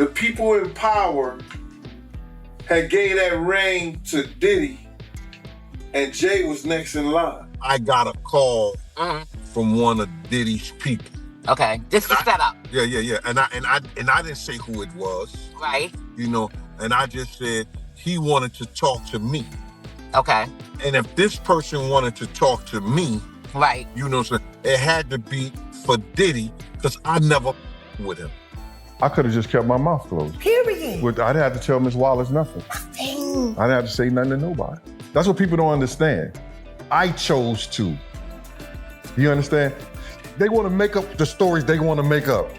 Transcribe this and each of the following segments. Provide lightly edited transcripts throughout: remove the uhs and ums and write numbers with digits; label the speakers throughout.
Speaker 1: the people in power had gave that reign to Diddy, and Jay was next in line.
Speaker 2: I got a call from one of Diddy's people.
Speaker 3: Okay, this is set up.
Speaker 2: Yeah. And I didn't say who it was.
Speaker 3: Right.
Speaker 2: You know, and I just said he wanted to talk to me.
Speaker 3: Okay.
Speaker 2: And if this person wanted to talk to me,
Speaker 3: right,
Speaker 2: you know, so it had to be for Diddy, because I never with him.
Speaker 4: I could have just kept my mouth closed.
Speaker 3: Period.
Speaker 4: I didn't have to tell Miss Wallace nothing.
Speaker 3: Nothing.
Speaker 4: I didn't have to say nothing to nobody. That's what people don't understand. I chose to. You understand? They want to make up the stories they want to make up.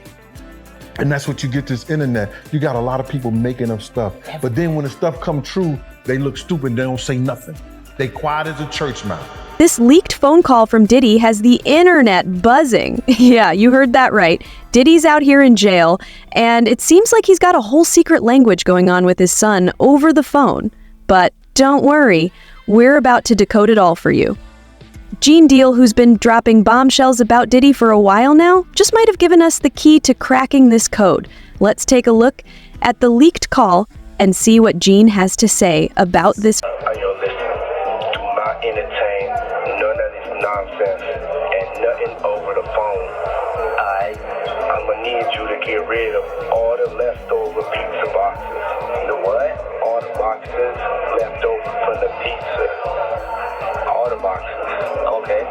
Speaker 4: And that's what you get this internet. You got a lot of people making up stuff. But then when the stuff come true, they look stupid, they don't say nothing. They quiet as a church mouse.
Speaker 5: This leaked phone call from Diddy has the internet buzzing. Yeah, you heard that right. Diddy's out here in jail, and it seems like he's got a whole secret language going on with his son over the phone. But don't worry, we're about to decode it all for you. Gene Deal, who's been dropping bombshells about Diddy for a while now, just might have given us the key to cracking this code. Let's take a look at the leaked call and see what Gene has to say about this.
Speaker 6: Yo, listen, do not entertain none of this nonsense and nothing over the phone. I'm gonna need you to get rid of all the leftover pizza boxes. The what? All the boxes left over from the pizza. All the boxes. Okay?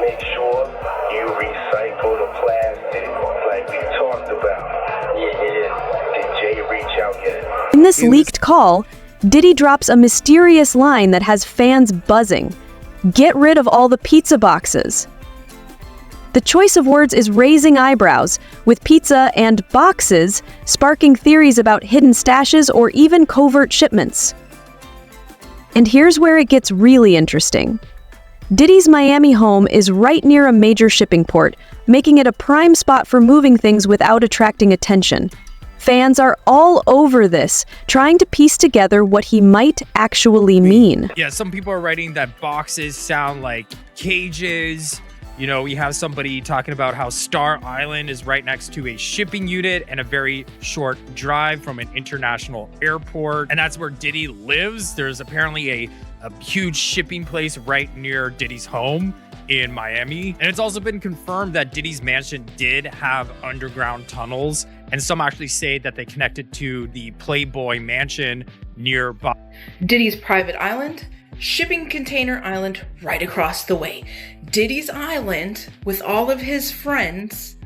Speaker 6: Make sure you recycle the plastic like we talked about. Yeah. Did Jay reach out yet?
Speaker 5: In this leaked call, Diddy drops a mysterious line that has fans buzzing. Get rid of all the pizza boxes. The choice of words is raising eyebrows, with pizza and boxes sparking theories about hidden stashes or even covert shipments. And here's where it gets really interesting. Diddy's Miami home is right near a major shipping port, making it a prime spot for moving things without attracting attention. Fans are all over this, trying to piece together what he might actually mean.
Speaker 7: Yeah, some people are writing that boxes sound like cages. You know, we have somebody talking about how Star Island is right next to a shipping unit and a very short drive from an international airport. And that's where Diddy lives. There's apparently a huge shipping place right near Diddy's home in Miami. And it's also been confirmed that Diddy's mansion did have underground tunnels. And some actually say that they connected to the Playboy mansion nearby.
Speaker 8: Diddy's private island, shipping container island right across the way. Diddy's island with all of his friends,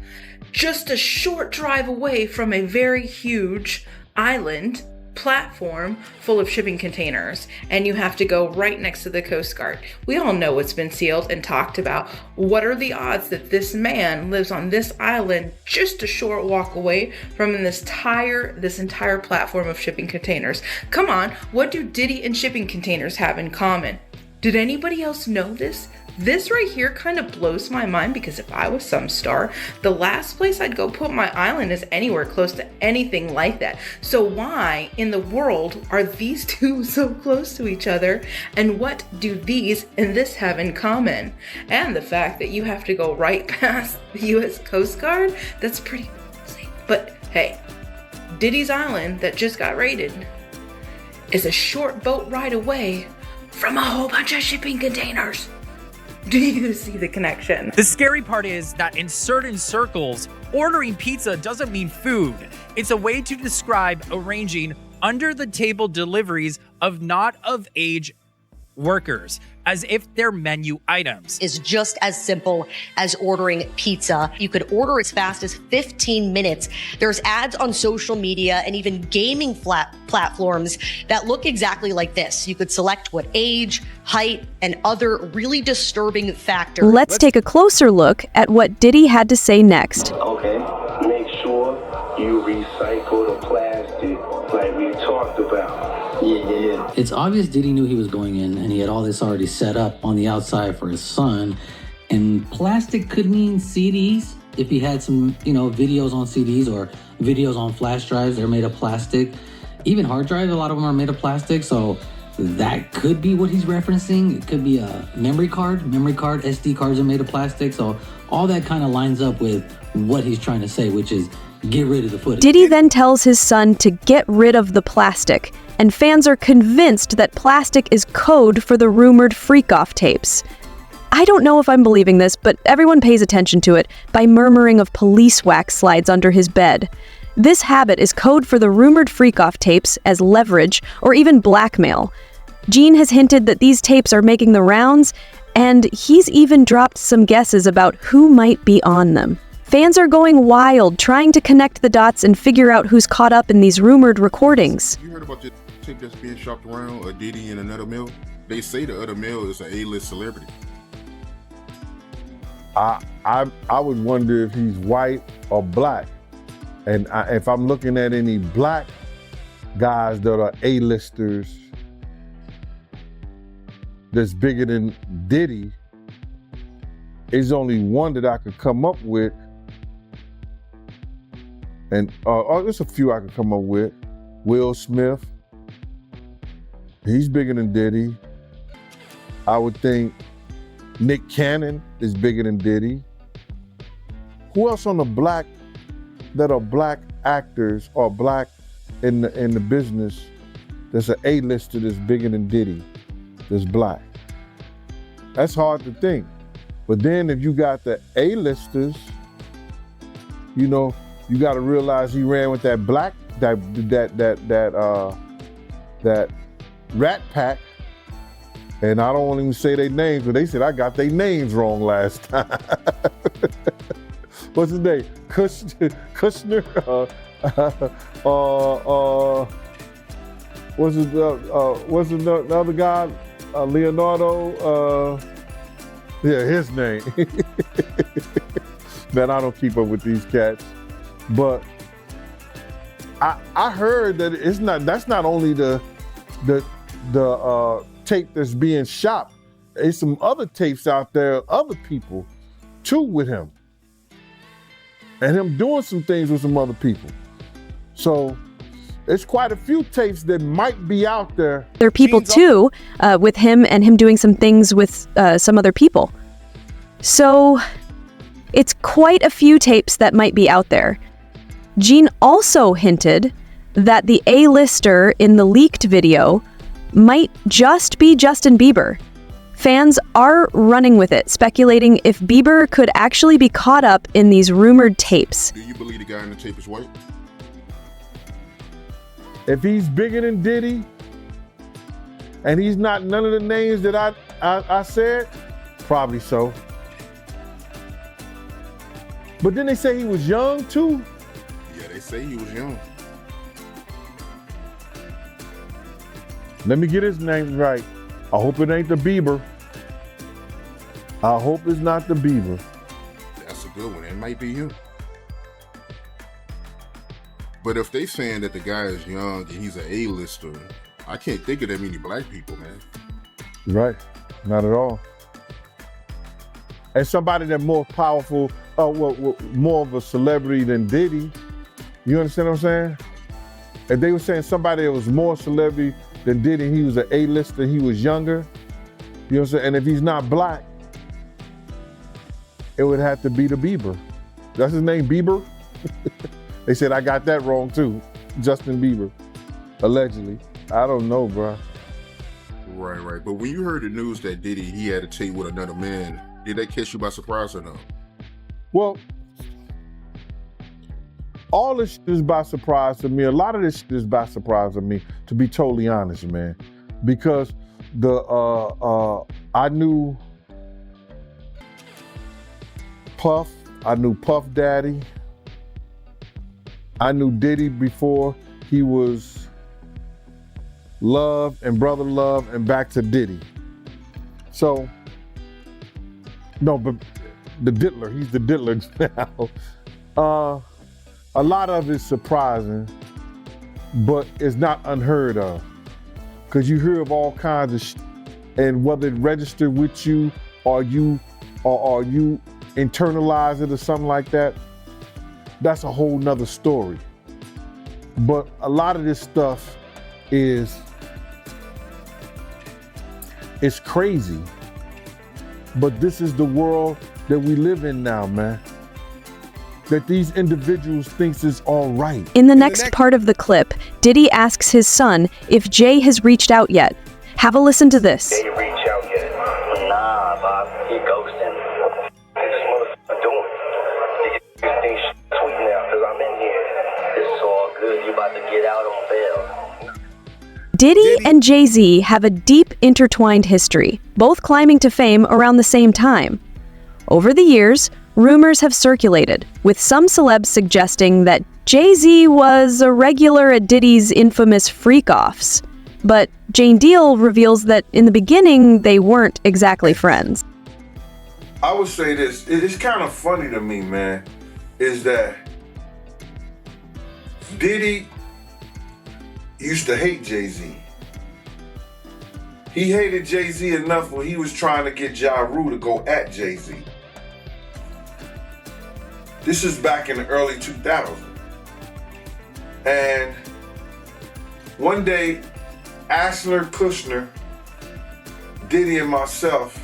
Speaker 8: just a short drive away from a very huge island platform full of shipping containers, and you have to go right next to the Coast Guard. We all know it's been sealed and talked about. What are the odds that this man lives on this island just a short walk away from this entire platform of shipping containers? Come on, what do Diddy and shipping containers have in common? Did anybody else know this? This right here kind of blows my mind, because if I was some star, the last place I'd go put my island is anywhere close to anything like that. So why in the world are these two so close to each other? And what do these and this have in common? And the fact that you have to go right past the US Coast Guard, that's pretty amazing. But hey, Diddy's island that just got raided is a short boat ride away from a whole bunch of shipping containers. Do you see the connection?
Speaker 7: The scary part is that in certain circles, ordering pizza doesn't mean food. It's a way to describe arranging under-the-table deliveries of not-of-age workers, as if they're menu items.
Speaker 9: Is just as simple as ordering pizza. You could order as fast as 15 minutes. There's ads on social media and even gaming platforms that look exactly like this. You could select what age, height, and other really disturbing factors.
Speaker 5: Let's take a closer look at what Diddy had to say next.
Speaker 6: Okay, make sure you recycle the plastic like we talked about. Yeah.
Speaker 10: It's obvious Diddy knew he was going in, and he had all this already set up on the outside for his son. And plastic could mean CDs. If he had some, videos on CDs or videos on flash drives, they're made of plastic. Even hard drives, a lot of them are made of plastic. So that could be what he's referencing. It could be a memory card. SD cards are made of plastic. So all that kind of lines up with what he's trying to say, which is get rid of the footage.
Speaker 5: Diddy then tells his son to get rid of the plastic, and fans are convinced that plastic is code for the rumored freak-off tapes. I don't know if I'm believing this, but everyone pays attention to it by murmuring of police wax slides under his bed. This habit is code for the rumored freak-off tapes as leverage or even blackmail. Gene has hinted that these tapes are making the rounds, and he's even dropped some guesses about who might be on them. Fans are going wild, trying to connect the dots and figure out who's caught up in these rumored recordings.
Speaker 11: You heard about the tape that's being shopped around, a Diddy and another male? They say the other male is an A-list celebrity.
Speaker 4: I would wonder if he's white or black. And if I'm looking at any black guys that are A-listers that's bigger than Diddy, there's only one that I could come up with. And there's a few I could come up with. Will Smith, he's bigger than Diddy. I would think Nick Cannon is bigger than Diddy. Who else on the black that are black actors or black in the business that's an A-lister that's bigger than Diddy, that's black? That's hard to think. But then if you got the A-listers, you know, you got to realize he ran with that black, that Rat Pack. And I don't want to even say their names, but they said I got their names wrong last time. What's his name? Kushner? What's the other guy? Leonardo? Yeah, his name. Man, I don't keep up with these cats. But I heard that that's not only the tape that's being shopped. There's some other tapes out there, other people too with him. And him doing some things with some other people. So it's quite a few tapes that might be out there.
Speaker 5: There are people too, with him and him doing some things with some other people. So it's quite a few tapes that might be out there. Gene also hinted that the A-lister in the leaked video might just be Justin Bieber. Fans are running with it, speculating if Bieber could actually be caught up in these rumored tapes.
Speaker 11: Do you believe the guy in the tape is white?
Speaker 4: If he's bigger than Diddy, and he's not none of the names that I said, probably so. But then they say he was young too.
Speaker 11: Yeah, they say he was young.
Speaker 4: Let me get his name right. I hope it ain't the Bieber. I hope it's not the Bieber.
Speaker 11: That's a good one. It might be him. But if they saying that the guy is young and he's an A-lister, I can't think of that many black people, man.
Speaker 4: Right. Not at all. And somebody that's more powerful, more of a celebrity than Diddy. You understand what I'm saying? If they were saying somebody that was more celebrity than Diddy, he was an A-lister, he was younger. You know what I'm saying? And if he's not black, it would have to be the Bieber. That's his name, Bieber? They said I got that wrong too. Justin Bieber, allegedly. I don't know, bro.
Speaker 11: Right. But when you heard the news that Diddy, he had a tape with another man, did that catch you by surprise or no?
Speaker 4: Well, all this shit is by surprise to me. A lot of this shit is by surprise to me, to be totally honest, man. Because I knew Puff, I knew Puff Daddy, I knew Diddy before he was Love and Brother Love and back to Diddy. So, no, but the diddler, he's the diddler now. A lot of it's surprising, but it's not unheard of. Because you hear of all kinds of shit, and whether it registered with you or you internalize it or something like that, that's a whole nother story. But a lot of this stuff is crazy. But this is the world that we live in now, man. that these individuals thinks is all right.
Speaker 5: In the next part of the clip, Diddy asks his son if Jay has reached out yet. Have a listen to this.
Speaker 6: Did he reach out yet? Nah, Bob. He ghosting. What's this motherfucker doing? You think sweet now because I'm in here. It's all good. You about to get out on bail.
Speaker 5: Diddy and Jay-Z have a deep intertwined history, both climbing to fame around the same time. Over the years, rumors have circulated, with some celebs suggesting that Jay-Z was a regular at Diddy's infamous freak-offs. But Jane Deal reveals that in the beginning, they weren't exactly friends.
Speaker 1: I would say this, it's kind of funny to me, man, is that Diddy used to hate Jay-Z. He hated Jay-Z enough when he was trying to get Ja Rule to go at Jay-Z. This is back in the early 2000s. And one day, Ashler, Kushner, Diddy, and myself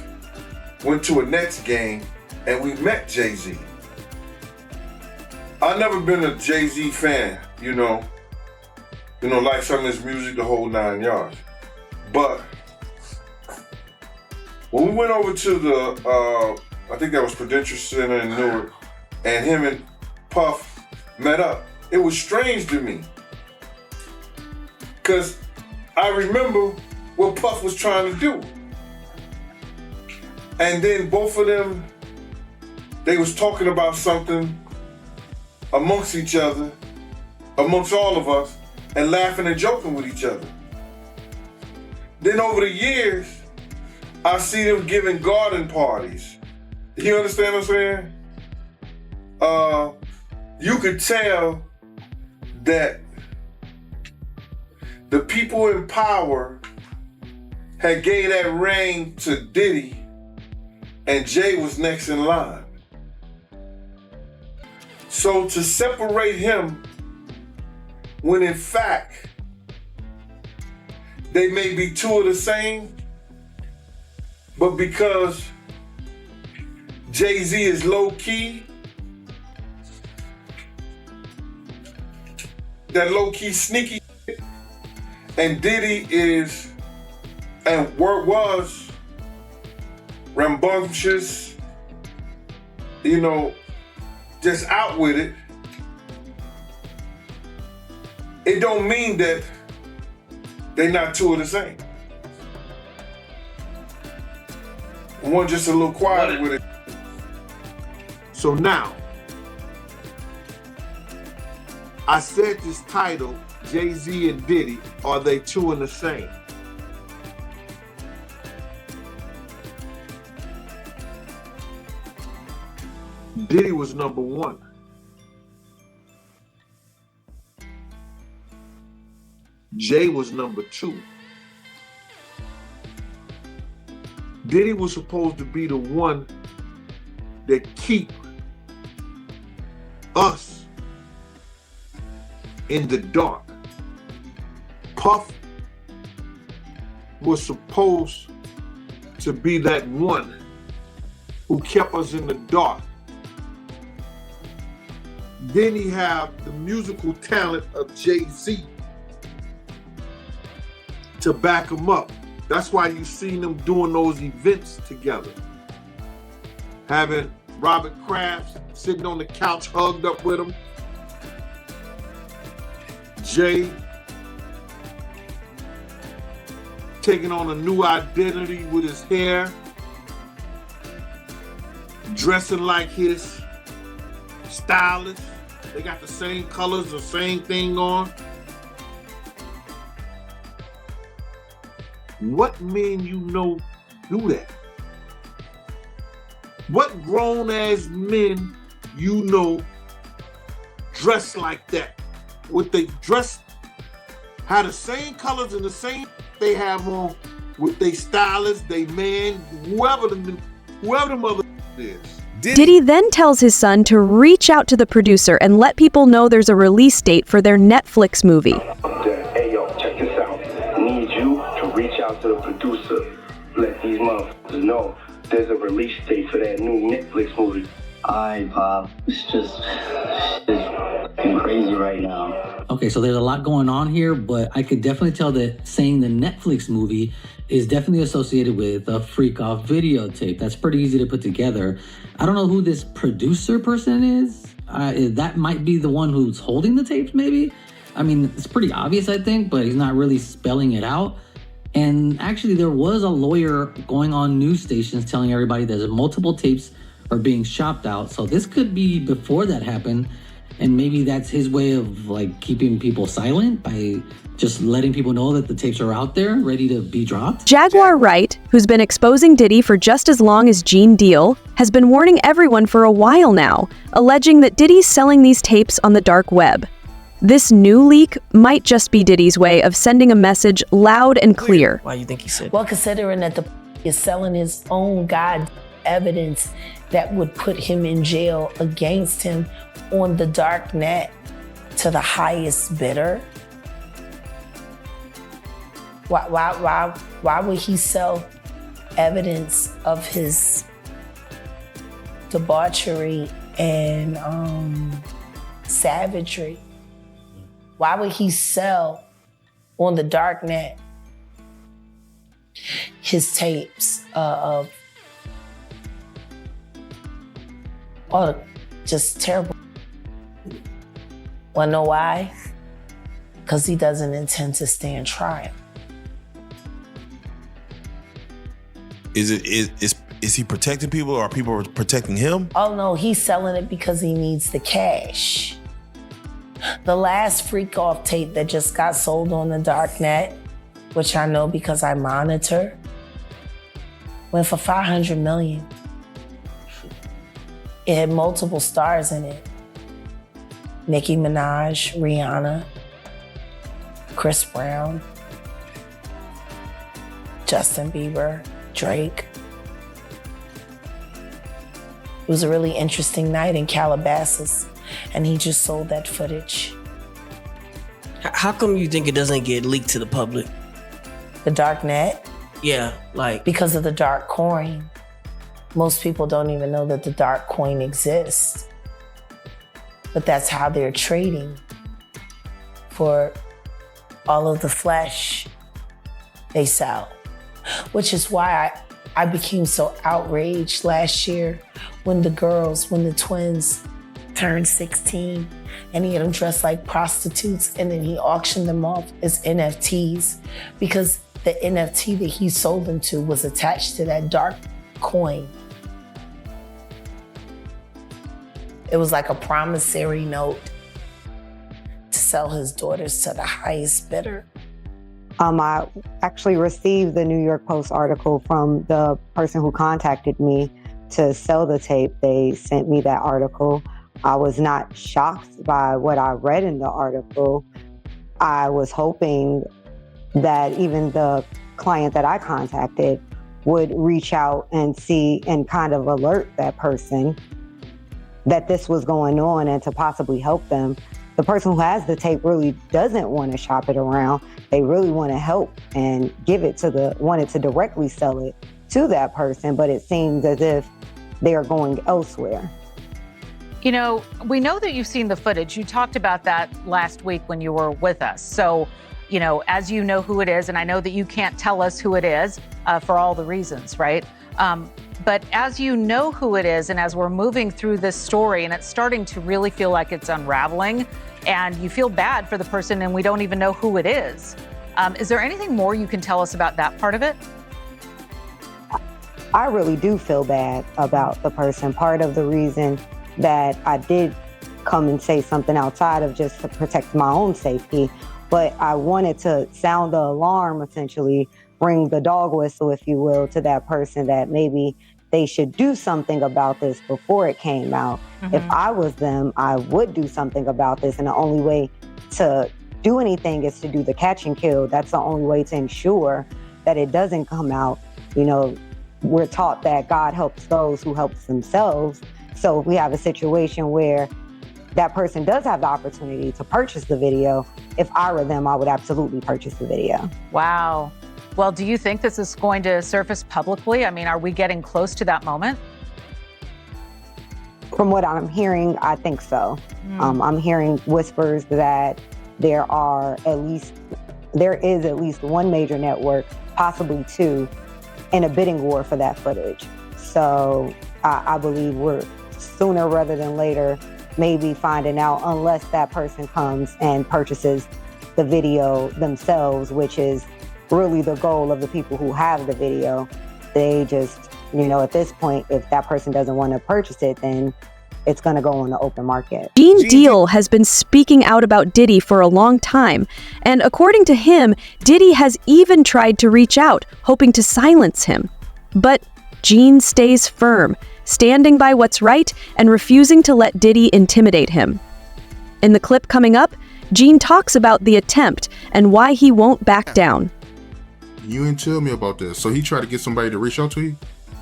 Speaker 1: went to a Nets game and we met Jay-Z. I've never been a Jay-Z fan, you know, like some of his music, the whole 9 yards. But when we went over to the, I think that was Prudential Center in Newark, and him and Puff met up, it was strange to me. Because I remember what Puff was trying to do. And then both of them, they was talking about something amongst each other, amongst all of us, and laughing and joking with each other. Then over the years, I see them giving garden parties. You understand what I'm saying? You could tell that the people in power had gave that reign to Diddy, and Jay was next in line. So to separate him, when in fact, they may be two of the same, but because Jay-Z is low-key, that low-key sneaky, and Diddy is, and was, rambunctious, just out with it. It don't mean that they not two of the same. One just a little quiet with it.
Speaker 2: So now, I said this title, Jay-Z and Diddy, are they two in the same? Diddy was number one. Jay was number two. Diddy was supposed to be the one that keep us in the dark. Puff was supposed to be that one who kept us in the dark. Then he have the musical talent of Jay-Z to back him up. That's why you seen them doing those events together. Having Robert Kraft sitting on the couch hugged up with him. Jay taking on a new identity with his hair, dressing like his stylist. They got the same colors, the same thing on. What men do that? What grown-ass men dress like that? What they dress, have the same colors and the same they have on with they stylist, they man, whoever the mother is.
Speaker 5: Diddy then tells his son to reach out to the producer and let people know there's a release date for their Netflix movie.
Speaker 6: Hey, yo, check this out. Need you to reach out to the producer. Let these motherfuckers know there's a release date for that new Netflix movie.
Speaker 10: Hi, Pop. It's fucking crazy right now. Okay, so there's a lot going on here, but I could definitely tell that saying the Netflix movie is definitely associated with a freak off videotape. That's pretty easy to put together. I don't know who this producer person is. That might be the one who's holding the tapes, maybe. I mean, it's pretty obvious, I think, but he's not really spelling it out. And actually, there was a lawyer going on news stations telling everybody there's multiple tapes are being shopped out. So this could be before that happened. And maybe that's his way of like keeping people silent by just letting people know that the tapes are out there ready to be dropped.
Speaker 5: Jaguar Wright, who's been exposing Diddy for just as long as Gene Deal, has been warning everyone for a while now, alleging that Diddy's selling these tapes on the dark web. This new leak might just be Diddy's way of sending a message loud and clear.
Speaker 12: Why you think he said? Well, considering that the is selling his own god evidence that would put him in jail against him on the dark net to the highest bidder. Why would he sell evidence of his debauchery and savagery? Why would he sell on the dark net his tapes of just terrible? Wanna know why? Because he doesn't intend to stand trial.
Speaker 13: Is he protecting people, or are people protecting him?
Speaker 12: Oh no, he's selling it because he needs the cash. The last freak off tape that just got sold on the dark net, which I know because I monitor, went for $500 million. It had multiple stars in it. Nicki Minaj, Rihanna, Chris Brown, Justin Bieber, Drake. It was a really interesting night in Calabasas, and he just sold that footage.
Speaker 14: How come you think it doesn't get leaked to the public?
Speaker 12: The dark net?
Speaker 14: Yeah, like...
Speaker 12: Because of the dark coin. Most people don't even know that the dark coin exists. But that's how they're trading for all of the flesh they sell. Which is why I became so outraged last year when the twins turned 16 and he had them dressed like prostitutes, and then he auctioned them off as NFTs because the NFT that he sold them to was attached to that dark coin. It was like a promissory note to sell his daughters to the highest bidder.
Speaker 15: I actually received the New York Post article from the person who contacted me to sell the tape. They sent me that article. I was not shocked by what I read in the article. I was hoping that even the client that I contacted would reach out and see and kind of alert that person that this was going on and to possibly help them. The person who has the tape really doesn't want to shop it around. They really want to help and give it to wanted to directly sell it to that person, but it seems as if they are going elsewhere.
Speaker 16: You know, we know that you've seen the footage. You talked about that last week when you were with us. So, you know, as you know who it is, and I know that you can't tell us who it is for all the reasons, right? But as you know who it is, and as we're moving through this story, and it's starting to really feel like it's unraveling, and you feel bad for the person, and we don't even know who it is there anything more you can tell us about that part of it?
Speaker 15: I really do feel bad about the person. Part of the reason that I did come and say something outside of just to protect my own safety, but I wanted to sound the alarm, essentially, bring the dog whistle, if you will, to that person that maybe they should do something about this before it came out. Mm-hmm. If I was them, I would do something about this. And the only way to do anything is to do the catch and kill. That's the only way to ensure that it doesn't come out. You know, we're taught that God helps those who help themselves. So if we have a situation where that person does have the opportunity to purchase the video, if I were them, I would absolutely purchase the video.
Speaker 16: Wow. Well, do you think this is going to surface publicly? I mean, are we getting close to that moment?
Speaker 15: From what I'm hearing, I think so. I'm hearing whispers that there is at least one major network, possibly two, in a bidding war for that footage. So I believe we're sooner rather than later maybe finding out, unless that person comes and purchases the video themselves, which is really the goal of the people who have the video. They just, at this point, if that person doesn't want to purchase it, then it's going to go on the open market.
Speaker 5: Gene Deal has been speaking out about Diddy for a long time, and according to him, Diddy has even tried to reach out, hoping to silence him. But Gene stays firm, standing by what's right and refusing to let Diddy intimidate him. In the clip coming up, Gene talks about the attempt and why he won't back down.
Speaker 11: You didn't tell me about this. So he tried to get somebody to reach out to you?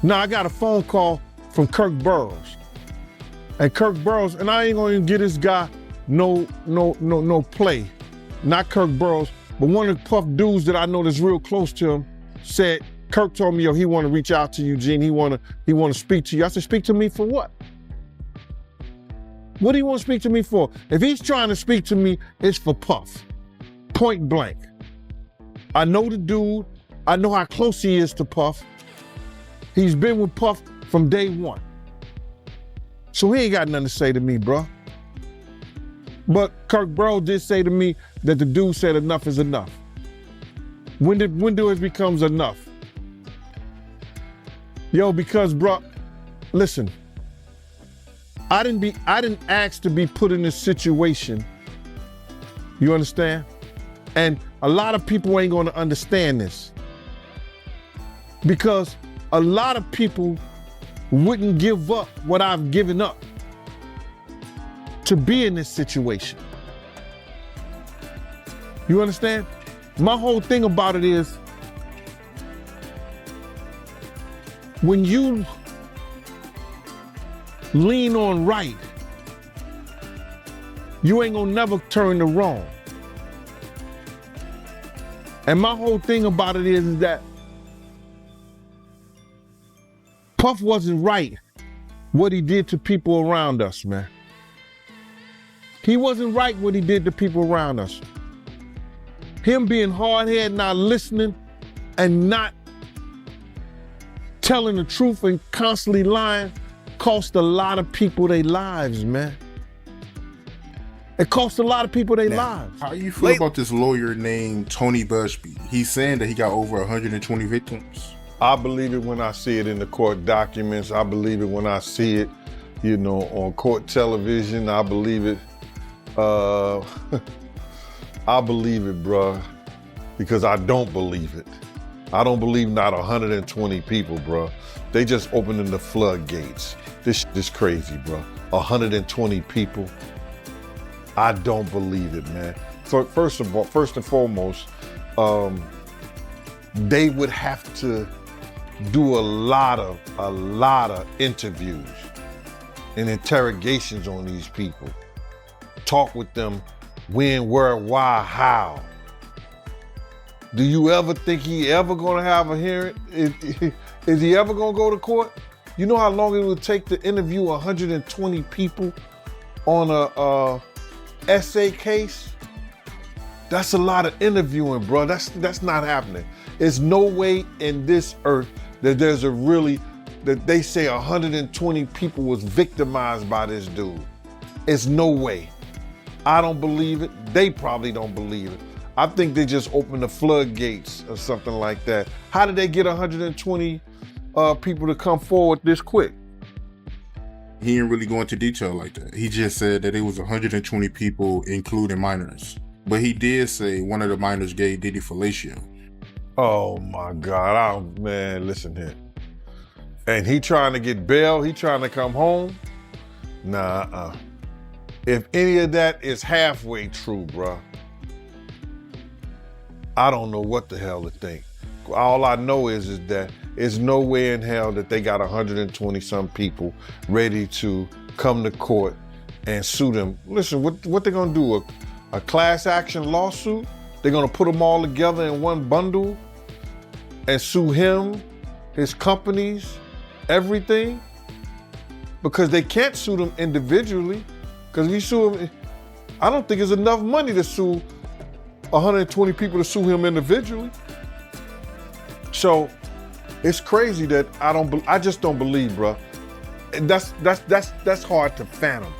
Speaker 2: No, I got a phone call from Kirk Burrows. And Kirk Burrows, and I ain't gonna give this guy no play. Not Kirk Burrows, but one of the Puff dudes that I know that's real close to him said, Kirk told me, he want to reach out to you, Gene. He want to speak to you. I said, speak to me for what? What do you want to speak to me for? If he's trying to speak to me, it's for Puff. Point blank. I know the dude. I know how close he is to Puff. He's been with Puff from day one. So he ain't got nothing to say to me, bro. But Kirk Burrows did say to me that the dude said enough is enough. When do it becomes enough? Yo, because bro, listen, I didn't ask to be put in this situation. You understand? And a lot of people ain't gonna understand this. Because a lot of people wouldn't give up what I've given up to be in this situation. You understand? My whole thing about it is, when you lean on right, you ain't gonna never turn to wrong. And my whole thing about it is that Puff wasn't right what he did to people around us, man. He wasn't right what he did to people around us. Him being hard-headed, not listening, and not telling the truth and constantly lying cost a lot of people their lives, man. It cost a lot of people their lives.
Speaker 11: How you feel about this lawyer named Tony Busby? He's saying that he got over 120 victims.
Speaker 2: I believe it when I see it in the court documents. I believe it when I see it, on court television. I believe it. I believe it, bruh, because I don't believe it. I don't believe not 120 people, bruh. They just opening the floodgates. This is crazy, bruh. 120 people. I don't believe it, man. So first and foremost, they would have to do a lot of interviews and interrogations on these people. Talk with them when, where, why, how. Do you ever think he ever gonna have a hearing? Is he ever gonna go to court? You know how long it would take to interview 120 people on a essay case? That's a lot of interviewing, bro. That's not happening. There's no way in this earth that that they say 120 people was victimized by this dude. It's no way. I don't believe it. They probably don't believe it. I think they just opened the floodgates or something like that. How did they get 120 people to come forward this quick?
Speaker 11: He didn't really go into detail like that. He just said that it was 120 people, including minors. But he did say one of the minors gave Diddy fellatio.
Speaker 2: Oh my God, man, listen here. And he trying to get bail, he trying to come home? Nah, If any of that is halfway true, bruh, I don't know what the hell to think. All I know is that there's no way in hell that they got 120 some people ready to come to court and sue them. Listen, what they gonna do? A class action lawsuit? They're gonna put them all together in one bundle and sue him, his companies, everything? because they can't sue them individually. Because if you sue them, I don't think there's enough money to sue 120 people to sue him individually. So it's crazy that I just don't believe, bro. And that's hard to fathom.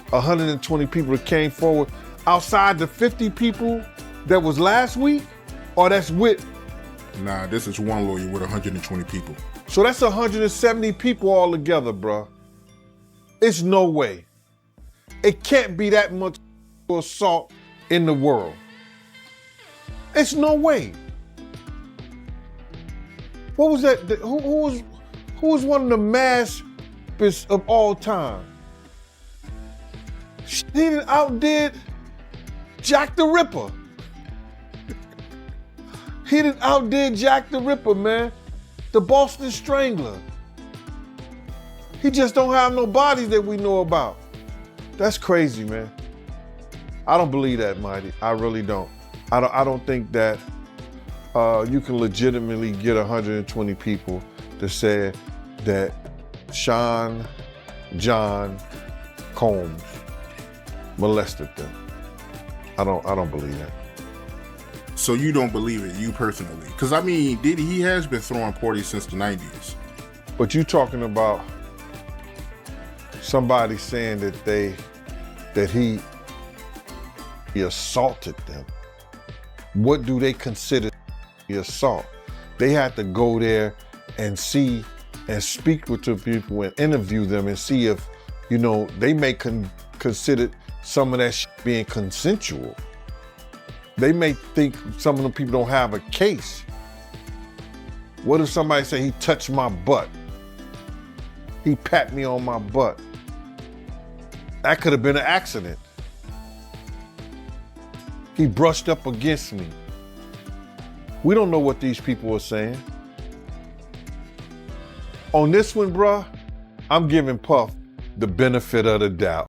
Speaker 2: 120 people that came forward outside the 50 people that was last week, or that's with.
Speaker 11: Nah, this is one lawyer with 120 people.
Speaker 2: So that's 170 people all together, bro. It's no way. It can't be that much assault in the world. It's no way. What was that? Who was one of the mass of all time? He outdid Jack the Ripper. He outdid Jack the Ripper, man. The Boston Strangler. He just don't have no bodies that we know about. That's crazy, man. I don't believe that, Mighty. I really don't. I don't think that you can legitimately get 120 people to say that Sean John Combs molested them. I don't believe that.
Speaker 11: So you don't believe it, you personally? Because I mean, Diddy, he has been throwing parties since the 90s.
Speaker 2: But you talking about somebody saying that he assaulted them. What do they consider the assault? They had to go there and see and speak with the people and interview them and see if, they may consider some of that being consensual. They may think some of the people don't have a case. What if somebody say he touched my butt? He pat me on my butt. That could have been an accident. He brushed up against me. We don't know what these people are saying. On this one, bruh, I'm giving Puff the benefit of the doubt.